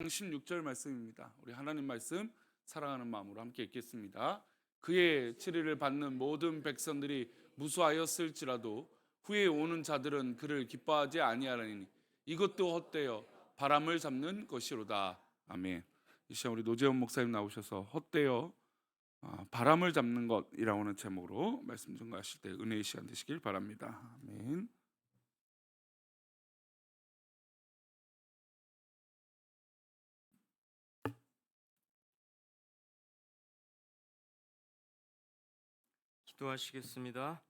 16절 말씀입니다. 우리 하나님 말씀 사랑하는 마음으로 함께 읽겠습니다. 그의 치리를 받는 모든 백성들이 무수하였을지라도 후에 오는 자들은 그를 기뻐하지 아니하리니 이것도 헛되어 바람을 잡는 것이로다. 아멘. 이 시간 우리 노재원 목사님 나오셔서 헛되어 바람을 잡는 것이라고 하는 제목으로 말씀 전가하실 때 은혜의 시간 되시길 바랍니다. 아멘. 기도하시겠습니다.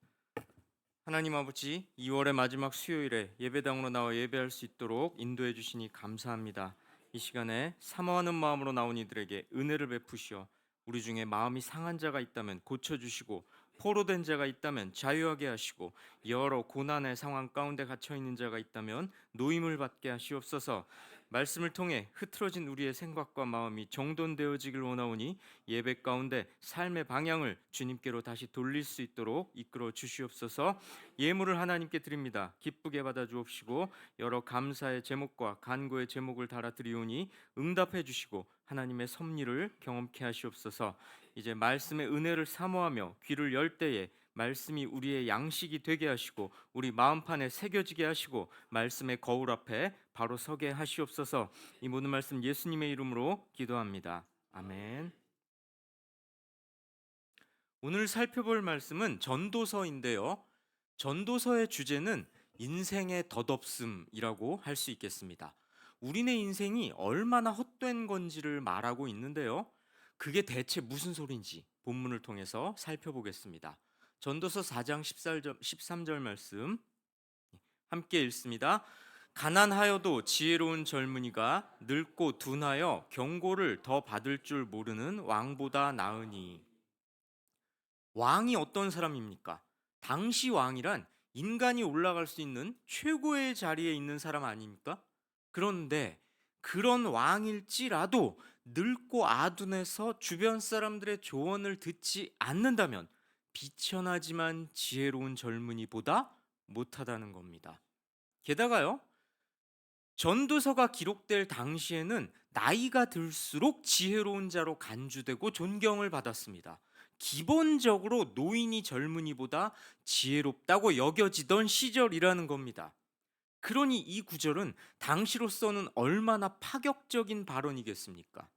하나님 아버지, 2월의 마지막 수요일에 예배당으로 나와 예배할 수 있도록 인도해 주시니 감사합니다. 이 시간에 사모하는 마음으로 나온 이들에게 은혜를 베푸시어 우리 중에 마음이 상한 자가 있다면 고쳐주시고 포로된 자가 있다면 자유하게 하시고 여러 고난의 상황 가운데 갇혀 있는 자가 있다면 노임을 받게 하시옵소서. 말씀을 통해 흐트러진 우리의 생각과 마음이 정돈되어지길 원하오니 예배 가운데 삶의 방향을 주님께로 다시 돌릴 수 있도록 이끌어 주시옵소서. 예물을 하나님께 드립니다. 기쁘게 받아 주옵시고 여러 감사의 제목과 간구의 제목을 달아드리오니 응답해 주시고 하나님의 섭리를 경험케 하시옵소서. 이제 말씀의 은혜를 사모하며 귀를 열 때에 말씀이 우리의 양식이 되게 하시고 우리 마음판에 새겨지게 하시고 말씀의 거울 앞에 바로 서게 하시옵소서. 이 모든 말씀 예수님의 이름으로 기도합니다. 아멘. 오늘 살펴볼 말씀은 전도서인데요. 전도서의 주제는 인생의 덧없음이라고 할 수 있겠습니다. 우리네 인생이 얼마나 헛된 건지를 말하고 있는데요. 그게 대체 무슨 소린지 본문을 통해서 살펴보겠습니다. 전도서 4장 13절 말씀 함께 읽습니다. 가난하여도 지혜로운 젊은이가 늙고 둔하여 경고를 더 받을 줄 모르는 왕보다 나으니. 왕이 어떤 사람입니까? 당시 왕이란 인간이 올라갈 수 있는 최고의 자리에 있는 사람 아닙니까? 그런데 그런 왕일지라도 늙고 아둔해서 주변 사람들의 조언을 듣지 않는다면 비천하지만 지혜로운 젊은이보다 못하다는 겁니다. 게다가요, 전도서가 기록될 당시에는 나이가 들수록 지혜로운 자로 간주되고 존경을 받았습니다. 기본적으로 노인이 젊은이보다 지혜롭다고 여겨지던 시절이라는 겁니다. 그러니 이 구절은 당시로서는 얼마나 파격적인 발언이겠습니까?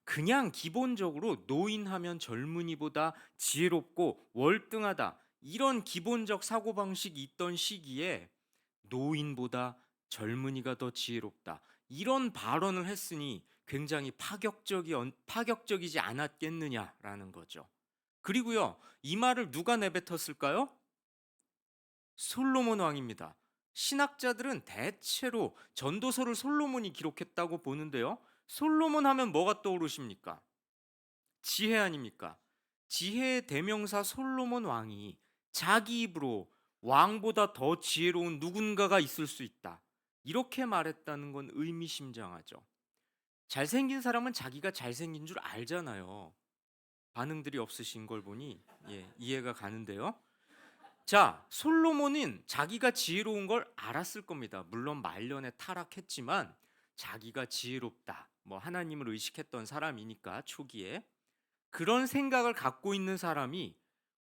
그냥 기본적으로 노인하면 젊은이보다 지혜롭고 월등하다, 이런 기본적 사고방식이 있던 시기에 노인보다 젊은이가 더 지혜롭다, 이런 발언을 했으니 굉장히 파격적이지 않았겠느냐라는 거죠. 그리고요, 이 말을 누가 내뱉었을까요? 솔로몬 왕입니다. 신학자들은 대체로 전도서를 솔로몬이 기록했다고 보는데요. 솔로몬 하면 뭐가 떠오르십니까? 지혜 아닙니까? 지혜의 대명사 솔로몬 왕이 자기 입으로 왕보다 더 지혜로운 누군가가 있을 수 있다, 이렇게 말했다는 건 의미심장하죠. 잘생긴 사람은 자기가 잘생긴 줄 알잖아요. 반응들이 없으신 걸 보니 이해가 가는데요. 자, 솔로몬은 자기가 지혜로운 걸 알았을 겁니다. 물론 말년에 타락했지만 자기가 지혜롭다, 하나님을 의식했던 사람이니까 초기에 그런 생각을 갖고 있는 사람이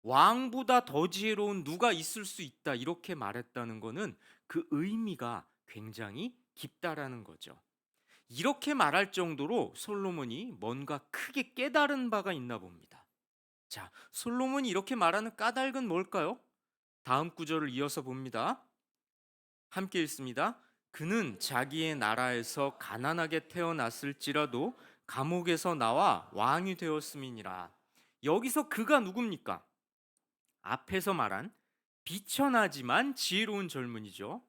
왕보다 더 지혜로운 누가 있을 수 있다, 이렇게 말했다는 것은 그 의미가 굉장히 깊다라는 거죠. 이렇게 말할 정도로 솔로몬이 뭔가 크게 깨달은 바가 있나 봅니다. 자, 솔로몬이 이렇게 말하는 까닭은 뭘까요? 다음 구절을 이어서 봅니다. 함께 읽습니다. 그는 자기의 나라에서 가난하게 태어났을지라도 감옥에서 나와 왕이 되었음이니라. 여기서 그가 누굽니까? 앞에서 말한 비천하지만 지혜로운 젊은이죠.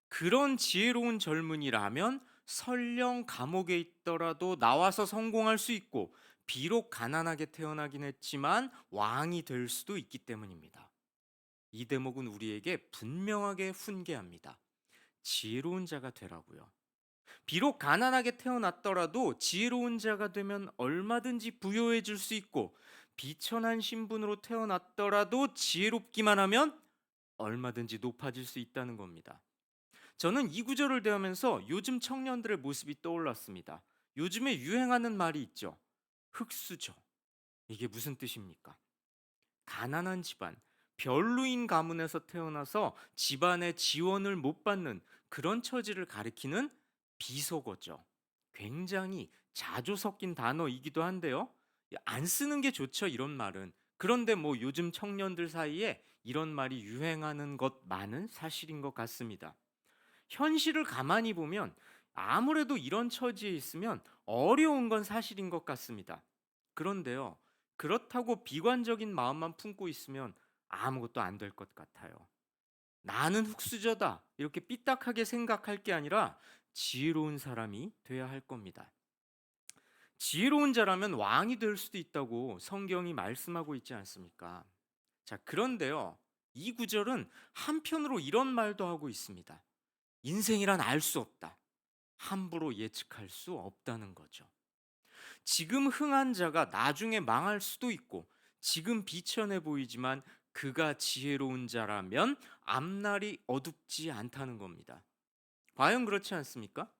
그런 지혜로운 젊은이라면 설령 감옥에 있더라도 나와서 성공할 수 있고, 비록 가난하게 태어나긴 했지만 왕이 될 수도 있기 때문입니다. 이 대목은 우리에게 분명하게 훈계합니다. 지혜로운 자가 되라고요. 비록 가난하게 태어났더라도 지혜로운 자가 되면 얼마든지 부유해질 수 있고, 비천한 신분으로 태어났더라도 지혜롭기만 하면 얼마든지 높아질 수 있다는 겁니다. 저는 이 구절을 대하면서 요즘 청년들의 모습이 떠올랐습니다. 요즘에 유행하는 말이 있죠. 흙수저. 이게 무슨 뜻입니까? 가난한 집안, 별루인 가문에서 태어나서 집안의 지원을 못 받는 그런 처지를 가리키는 비속어죠. 굉장히 자주 섞인 단어이기도 한데요. 안 쓰는 게 좋죠, 이런 말은. 그런데 뭐 요즘 청년들 사이에 이런 말이 유행하는 것만은 사실인 것 같습니다. 현실을 가만히 보면 아무래도 이런 처지에 있으면 어려운 건 사실인 것 같습니다. 그런데요, 그렇다고 비관적인 마음만 품고 있으면 아무것도 안 될 것 같아요. 나는 흙수저다. 이렇게 삐딱하게 생각할 게 아니라 지혜로운 사람이 돼야 할 겁니다. 지혜로운 자라면 왕이 될 수도 있다고 성경이 말씀하고 있지 않습니까? 자, 그런데요, 이 구절은 한편으로 이런 말도 하고 있습니다. 인생이란 알 수 없다. 함부로 예측할 수 없다는 거죠. 지금 흥한 자가 나중에 망할 수도 있고, 지금 비천해 보이지만 그가 지혜로운 자라면 앞날이 어둡지 않다는 겁니다. 과연 그렇지 않습니까?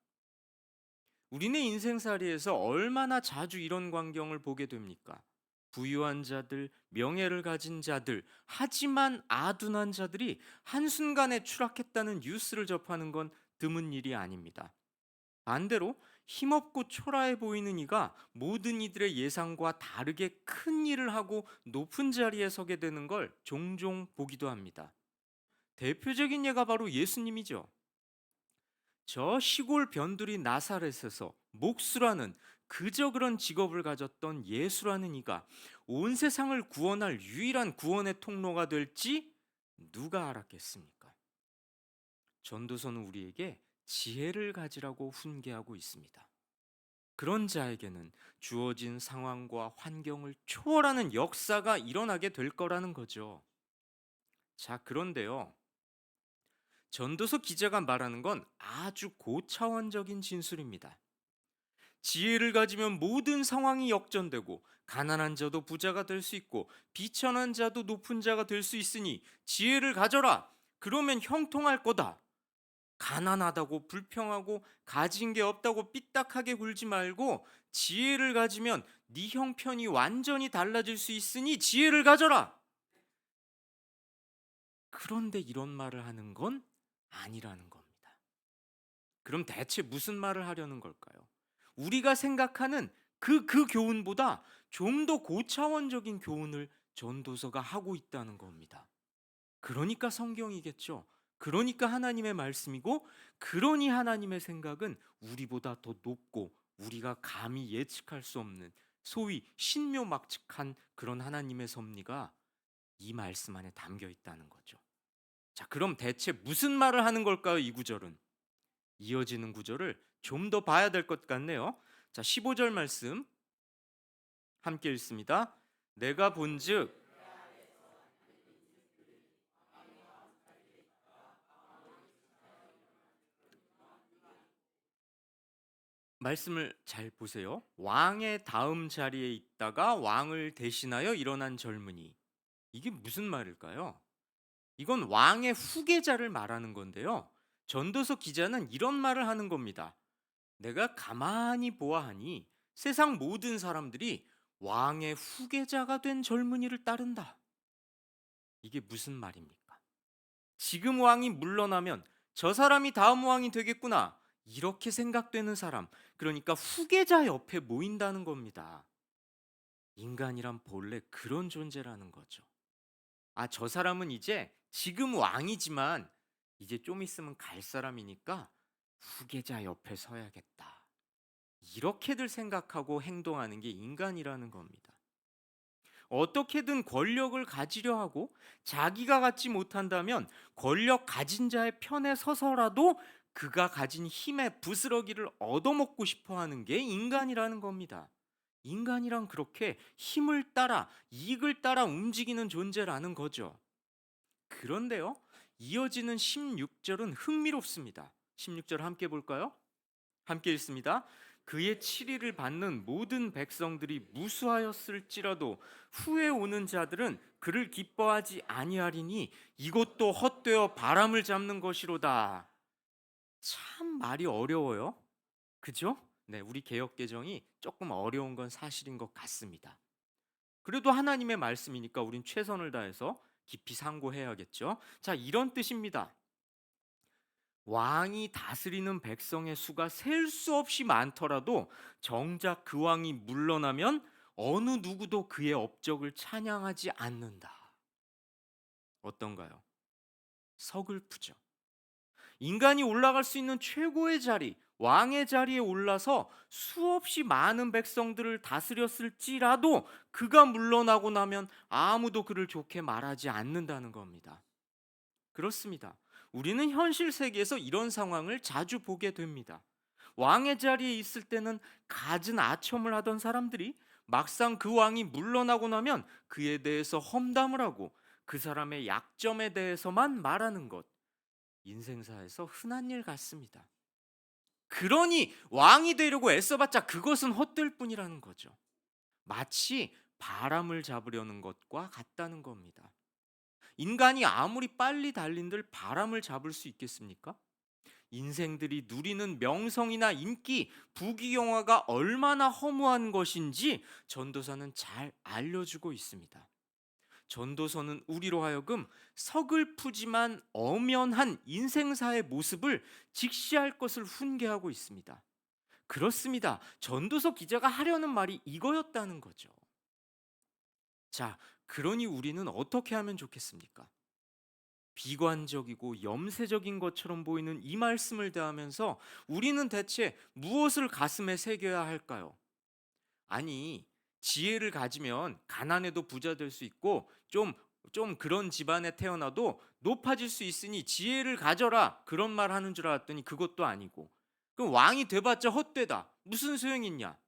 우리네 인생살이에서 얼마나 자주 이런 광경을 보게 됩니까? 부유한 자들, 명예를 가진 자들, 하지만 아둔한 자들이 한순간에 추락했다는 뉴스를 접하는 건 드문 일이 아닙니다. 반대로 힘없고 초라해 보이는 이가 모든 이들의 예상과 다르게 큰 일을 하고 높은 자리에 서게 되는 걸 종종 보기도 합니다. 대표적인 예가 바로 예수님이죠. 저 시골 변두리 나사렛에서 목수라는 그저 그런 직업을 가졌던 예수라는 이가 온 세상을 구원할 유일한 구원의 통로가 될지 누가 알았겠습니까? 전도서는 우리에게 지혜를 가지라고 훈계하고 있습니다. 그런 자에게는 주어진 상황과 환경을 초월하는 역사가 일어나게 될 거라는 거죠. 자, 그런데요, 전도서 기자가 말하는 건 아주 고차원적인 진술입니다. 지혜를 가지면 모든 상황이 역전되고 가난한 자도 부자가 될 수 있고 비천한 자도 높은 자가 될 수 있으니 지혜를 가져라. 그러면 형통할 거다. 가난하다고 불평하고 가진 게 없다고 삐딱하게 굴지 말고 지혜를 가지면 네 형편이 완전히 달라질 수 있으니 지혜를 가져라. 그런데 이런 말을 하는 건 아니라는 겁니다. 그럼 대체 무슨 말을 하려는 걸까요? 우리가 생각하는 그 교훈보다 좀 더 고차원적인 교훈을 전도서가 하고 있다는 겁니다. 그러니까 성경이겠죠. 그러니까 하나님의 말씀이고, 그러니 하나님의 생각은 우리보다 더 높고 우리가 감히 예측할 수 없는 소위 신묘막측한 그런 하나님의 섭리가 이 말씀 안에 담겨 있다는 거죠. 자, 그럼 대체 무슨 말을 하는 걸까요, 이 구절은? 이어지는 구절을 좀 더 봐야 될 것 같네요. 자, 15절 말씀 함께 읽습니다. 내가 본즉 말씀을 잘 보세요. 왕의 다음 자리에 있다가 왕을 대신하여 일어난 젊은이. 이게 무슨 말일까요? 이건 왕의 후계자를 말하는 건데요. 전도서 기자는 이런 말을 하는 겁니다. 내가 가만히 보아하니 세상 모든 사람들이 왕의 후계자가 된 젊은이를 따른다. 이게 무슨 말입니까? 지금 왕이 물러나면 저 사람이 다음 왕이 되겠구나. 이렇게 생각되는 사람, 그러니까 후계자 옆에 모인다는 겁니다. 인간이란 본래 그런 존재라는 거죠. 아, 저 사람은 이제 지금 왕이지만 이제 좀 있으면 갈 사람이니까 후계자 옆에 서야겠다. 이렇게들 생각하고 행동하는 게 인간이라는 겁니다. 어떻게든 권력을 가지려 하고 자기가 갖지 못한다면 권력 가진 자의 편에 서서라도 그가 가진 힘의 부스러기를 얻어먹고 싶어 하는 게 인간이라는 겁니다. 인간이란 그렇게 힘을 따라 이익을 따라 움직이는 존재라는 거죠. 그런데요, 이어지는 16절은 흥미롭습니다. 16절 함께 볼까요? 함께 읽습니다. 그의 치리를 받는 모든 백성들이 무수하였을지라도 후에 오는 자들은 그를 기뻐하지 아니하리니 이것도 헛되어 바람을 잡는 것이로다. 참 말이 어려워요. 그죠? 네, 우리 개역 개정이 조금 어려운 건 사실인 것 같습니다. 그래도 하나님의 말씀이니까 우린 최선을 다해서 깊이 상고해야겠죠. 자, 이런 뜻입니다. 왕이 다스리는 백성의 수가 셀 수 없이 많더라도 정작 그 왕이 물러나면 어느 누구도 그의 업적을 찬양하지 않는다. 어떤가요? 서글프죠. 인간이 올라갈 수 있는 최고의 자리, 왕의 자리에 올라서 수없이 많은 백성들을 다스렸을지라도 그가 물러나고 나면 아무도 그를 좋게 말하지 않는다는 겁니다. 그렇습니다. 우리는 현실 세계에서 이런 상황을 자주 보게 됩니다. 왕의 자리에 있을 때는 갖은 아첨을 하던 사람들이 막상 그 왕이 물러나고 나면 그에 대해서 험담을 하고 그 사람의 약점에 대해서만 말하는 것. 인생사에서 흔한 일 같습니다. 그러니 왕이 되려고 애써봤자 그것은 헛될 뿐이라는 거죠. 마치 바람을 잡으려는 것과 같다는 겁니다. 인간이 아무리 빨리 달린들 바람을 잡을 수 있겠습니까? 인생들이 누리는 명성이나 인기, 부귀영화가 얼마나 허무한 것인지 전도사는 잘 알려주고 있습니다. 전도서는 우리로 하여금 서글프지만 엄연한 인생사의 모습을 직시할 것을 훈계하고 있습니다. 그렇습니다. 전도서 기자가 하려는 말이 이거였다는 거죠. 자, 그러니 우리는 어떻게 하면 좋겠습니까? 비관적이고 염세적인 것처럼 보이는 이 말씀을 대하면서 우리는 대체 무엇을 가슴에 새겨야 할까요? 아니, 지혜를 가지면 가난해도 부자 될 수 있고 좀 그런 집안에 태어나도 높아질 수 있으니 지혜를 가져라, 그런 말 하는 줄 알았더니 그것도 아니고, 그럼 왕이 돼봤자 헛되다, 무슨 소용이 있냐,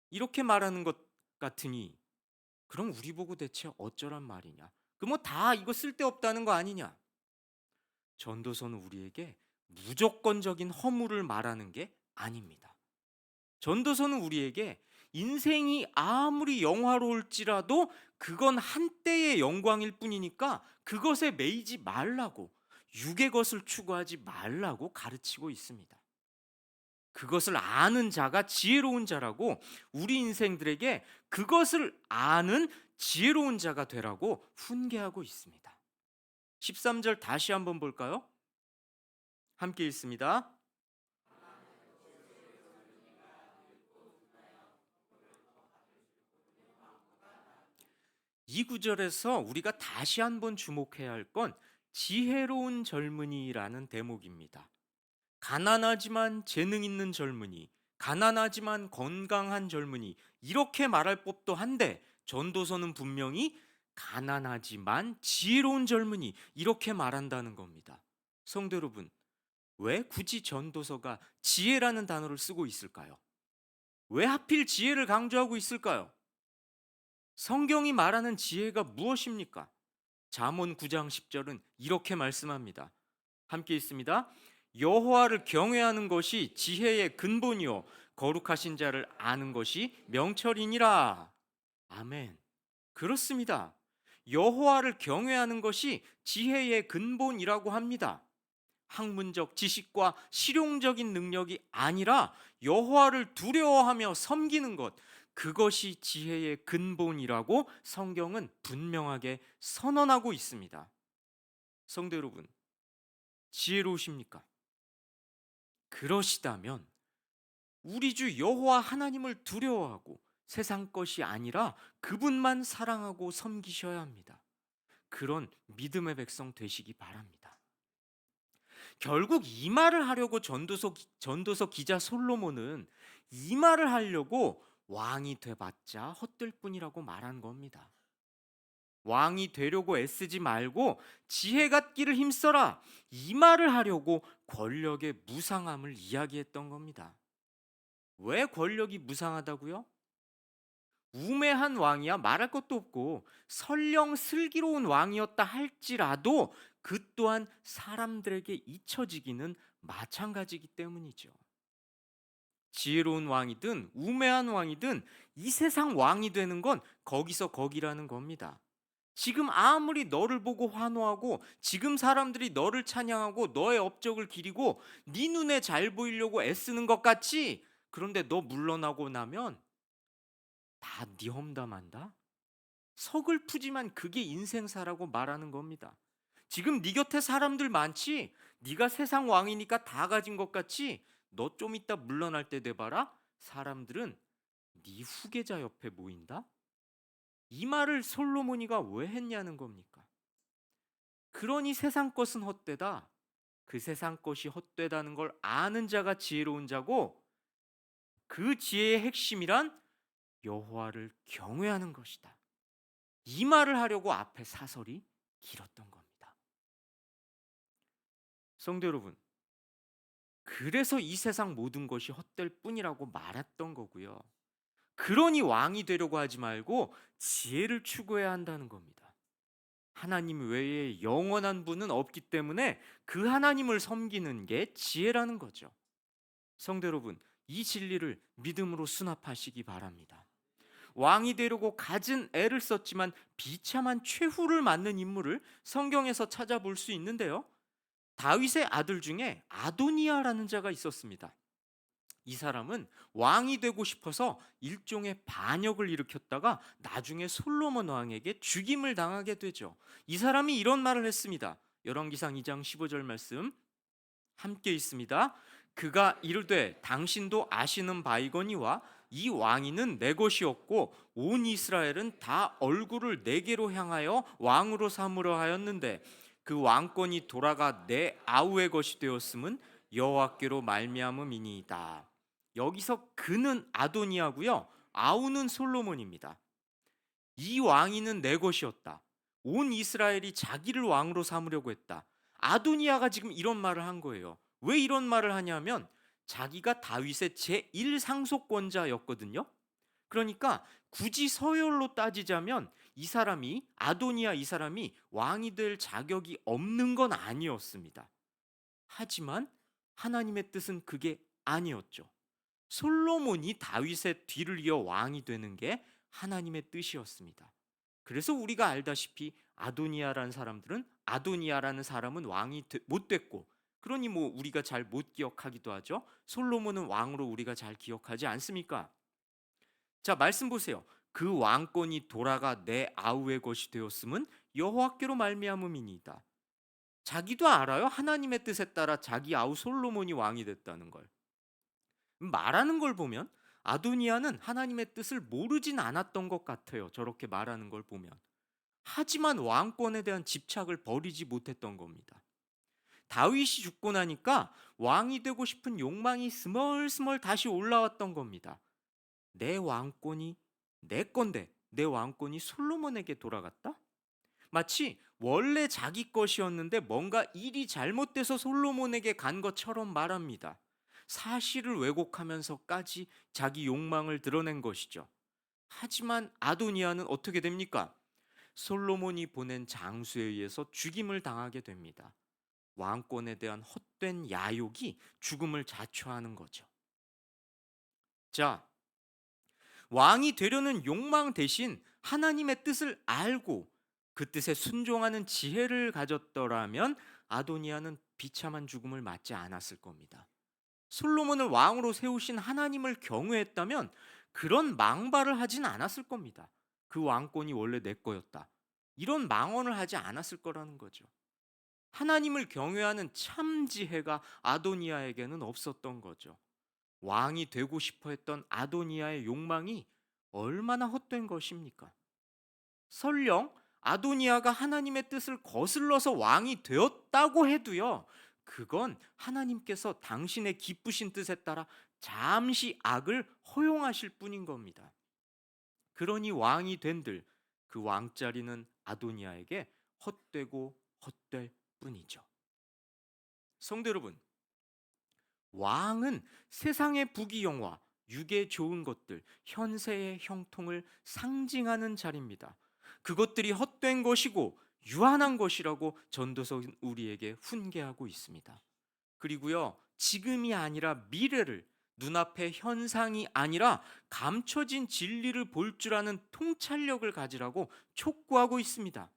이렇게 말하는 것 같으니 그럼 우리 보고 대체 어쩌란 말이냐? 그 뭐 다 이거 쓸데없다는 거 아니냐? 전도서는 우리에게 무조건적인 허물을 말하는 게 아닙니다. 전도서는 우리에게 인생이 아무리 영화로울지라도 그건 한때의 영광일 뿐이니까 그것에 매이지 말라고, 육의 것을 추구하지 말라고 가르치고 있습니다. 그것을 아는 자가 지혜로운 자라고, 우리 인생들에게 그것을 아는 지혜로운 자가 되라고 훈계하고 있습니다. 13절 다시 한번 볼까요? 함께 읽습니다. 이 구절에서 우리가 다시 한번 주목해야 할 건 지혜로운 젊은이라는 대목입니다. 가난하지만 재능 있는 젊은이, 가난하지만 건강한 젊은이, 이렇게 말할 법도 한데 전도서는 분명히 가난하지만 지혜로운 젊은이, 이렇게 말한다는 겁니다. 성도 여러분, 왜 굳이 전도서가 지혜라는 단어를 쓰고 있을까요? 왜 하필 지혜를 강조하고 있을까요? 성경이 말하는 지혜가 무엇입니까? 잠언 9장 10절은 이렇게 말씀합니다. 함께 있습니다. 여호와를 경외하는 것이 지혜의 근본이요 거룩하신 자를 아는 것이 명철이니라. 아멘. 그렇습니다. 여호와를 경외하는 것이 지혜의 근본이라고 합니다. 학문적 지식과 실용적인 능력이 아니라 여호와를 두려워하며 섬기는 것, 그것이 지혜의 근본이라고 성경은 분명하게 선언하고 있습니다. 성도 여러분, 지혜로우십니까? 그러시다면 우리 주 여호와 하나님을 두려워하고 세상 것이 아니라 그분만 사랑하고 섬기셔야 합니다. 그런 믿음의 백성 되시기 바랍니다. 결국 이 말을 하려고 전도서 기자 솔로몬은 이 말을 하려고 왕이 돼봤자 헛될 뿐이라고 말한 겁니다. 왕이 되려고 애쓰지 말고 지혜 갖기를 힘써라, 이 말을 하려고 권력의 무상함을 이야기했던 겁니다. 왜 권력이 무상하다고요? 우매한 왕이야 말할 것도 없고 설령 슬기로운 왕이었다 할지라도 그 또한 사람들에게 잊혀지기는 마찬가지이기 때문이죠. 지혜로운 왕이든 우매한 왕이든 이 세상 왕이 되는 건 거기서 거기라는 겁니다. 지금 아무리 너를 보고 환호하고 지금 사람들이 너를 찬양하고 너의 업적을 기리고 네 눈에 잘 보이려고 애쓰는 것 같지? 그런데 너 물러나고 나면 다 네 험담한다? 서글프지만 그게 인생사라고 말하는 겁니다. 지금 네 곁에 사람들 많지? 네가 세상 왕이니까 다 가진 것 같지? 너 좀 이따 물러날 때 돼봐라. 사람들은 네 후계자 옆에 모인다? 이 말을 솔로몬이가 왜 했냐는 겁니까? 그러니 세상 것은 헛되다. 그 세상 것이 헛되다는 걸 아는 자가 지혜로운 자고 그 지혜의 핵심이란 여호와를 경외하는 것이다. 이 말을 하려고 앞에 사설이 길었던 겁니다. 성도 여러분, 그래서 이 세상 모든 것이 헛될 뿐이라고 말했던 거고요. 그러니 왕이 되려고 하지 말고 지혜를 추구해야 한다는 겁니다. 하나님 외에 영원한 분은 없기 때문에 그 하나님을 섬기는 게 지혜라는 거죠. 성도 여러분, 이 진리를 믿음으로 수납하시기 바랍니다. 왕이 되려고 갖은 애를 썼지만 비참한 최후를 맞는 인물을 성경에서 찾아볼 수 있는데요. 다윗의 아들 중에 아도니아라는 자가 있었습니다. 이 사람은 왕이 되고 싶어서 일종의 반역을 일으켰다가 나중에 솔로몬 왕에게 죽임을 당하게 되죠. 이 사람이 이런 말을 했습니다. 열왕기상 2장 15절 말씀 함께 있습니다. 그가 이르되 당신도 아시는 바이거니와 이 왕위는 내 것이었고 온 이스라엘은 다 얼굴을 내게로 향하여 왕으로 삼으려 하였는데 그 왕권이 돌아가 내 아우의 것이 되었음은 여호와께로 말미암음이니이다. 여기서 그는 아도니아고요, 아우는 솔로몬입니다. 이 왕위는 내 것이었다. 온 이스라엘이 자기를 왕으로 삼으려고 했다. 아도니아가 지금 이런 말을 한 거예요. 왜 이런 말을 하냐면 자기가 다윗의 제1상속권자였거든요. 그러니까 굳이 서열로 따지자면 이 사람이 아도니아 이 사람이 왕이 될 자격이 없는 건 아니었습니다. 하지만 하나님의 뜻은 그게 아니었죠. 솔로몬이 다윗의 뒤를 이어 왕이 되는 게 하나님의 뜻이었습니다. 그래서 우리가 알다시피 아도니아라는 사람은 왕이 못 됐고, 그러니 뭐 우리가 잘 못 기억하기도 하죠. 솔로몬은 왕으로 우리가 잘 기억하지 않습니까? 자, 말씀 보세요. 그 왕권이 돌아가 내 아우의 것이 되었음은 여호와께로 말미암음이니이다. 자기도 알아요. 하나님의 뜻에 따라 자기 아우 솔로몬이 왕이 됐다는 걸. 말하는 걸 보면 아도니아는 하나님의 뜻을 모르진 않았던 것 같아요. 저렇게 말하는 걸 보면. 하지만 왕권에 대한 집착을 버리지 못했던 겁니다. 다윗이 죽고 나니까 왕이 되고 싶은 욕망이 스멀스멀 다시 올라왔던 겁니다. 내 왕권이 내 건데 내 왕권이 솔로몬에게 돌아갔다? 마치 원래 자기 것이었는데 뭔가 일이 잘못돼서 솔로몬에게 간 것처럼 말합니다. 사실을 왜곡하면서까지 자기 욕망을 드러낸 것이죠. 하지만 아도니아는 어떻게 됩니까? 솔로몬이 보낸 장수에 의해서 죽임을 당하게 됩니다. 왕권에 대한 헛된 야욕이 죽음을 자초하는 거죠. 자, 왕이 되려는 욕망 대신 하나님의 뜻을 알고 그 뜻에 순종하는 지혜를 가졌더라면 아도니아는 비참한 죽음을 맞지 않았을 겁니다. 솔로몬을 왕으로 세우신 하나님을 경외했다면 그런 망발을 하진 않았을 겁니다. 그 왕권이 원래 내 거였다. 이런 망언을 하지 않았을 거라는 거죠. 하나님을 경외하는 참 지혜가 아도니아에게는 없었던 거죠. 왕이 되고 싶어 했던 아도니아의 욕망이 얼마나 헛된 것입니까? 설령 아도니아가 하나님의 뜻을 거슬러서 왕이 되었다고 해도요, 그건 하나님께서 당신의 기쁘신 뜻에 따라 잠시 악을 허용하실 뿐인 겁니다. 그러니 왕이 된들 그 왕자리는 아도니아에게 헛되고 헛될 뿐이죠. 성도 여러분, 왕은 세상의 부귀영화, 육의 좋은 것들, 현세의 형통을 상징하는 자리입니다. 그것들이 헛된 것이고 유한한 것이라고 전도서는 우리에게 훈계하고 있습니다. 그리고요, 지금이 아니라 미래를, 눈앞의 현상이 아니라 감춰진 진리를 볼 줄 아는 통찰력을 가지라고 촉구하고 있습니다.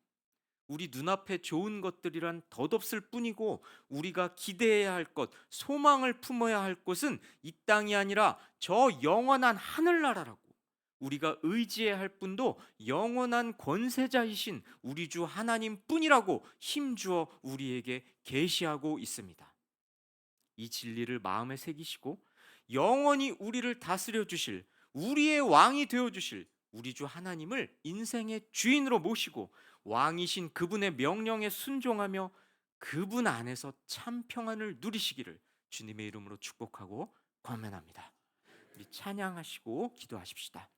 우리 눈앞에 좋은 것들이란 덧없을 뿐이고 우리가 기대해야 할 것, 소망을 품어야 할 곳은 이 땅이 아니라 저 영원한 하늘나라라고. 우리가 의지해야 할 분도 영원한 권세자이신 우리 주 하나님 뿐이라고 힘주어 우리에게 계시하고 있습니다. 이 진리를 마음에 새기시고 영원히 우리를 다스려 주실, 우리의 왕이 되어 주실 우리 주 하나님을 인생의 주인으로 모시고 왕이신 그분의 명령에 순종하며 그분 안에서 참 평안을 누리시기를 주님의 이름으로 축복하고 권면합니다. 우리 찬양하시고 기도하십시다.